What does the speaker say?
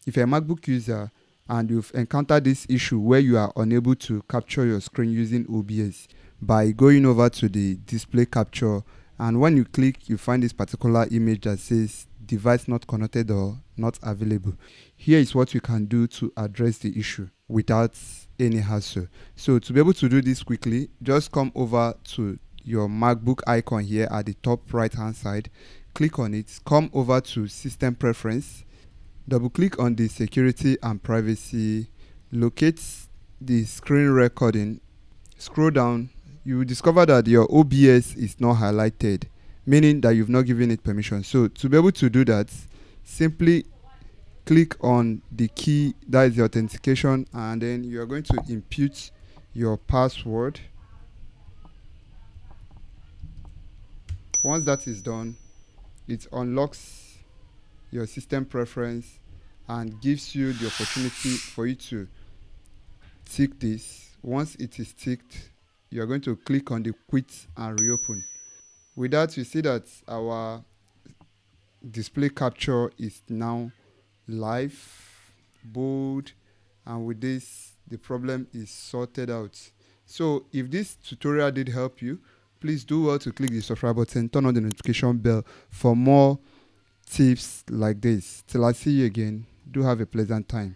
if you're a MacBook user and you've encountered this issue where you are unable to capture your screen using OBS, by going over to the display capture, and when you click, you find this particular image that says device not connected or not available. Here is what you can do to address the issue without any hassle. So to be able to do this quickly, just come over to your MacBook icon here at the top right hand side, click on it, come over to system preference, double click on the security and privacy, locate the screen recording, scroll down. You will discover that your OBS is not highlighted, meaning that you've not given it permission. So to be able to do that, simply click on the key that is the authentication, and then you are going to input your password. Once that is done, it unlocks your system preference and gives you the opportunity for you to tick this. Once it is ticked, you are going to click on the quit and reopen. With that, you see that our display capture is now live, bold, and with this, the problem is sorted out. So if this tutorial did help you, please do well to click the subscribe button, turn on the notification bell for more tips like this. Till I see you again, do have a pleasant time.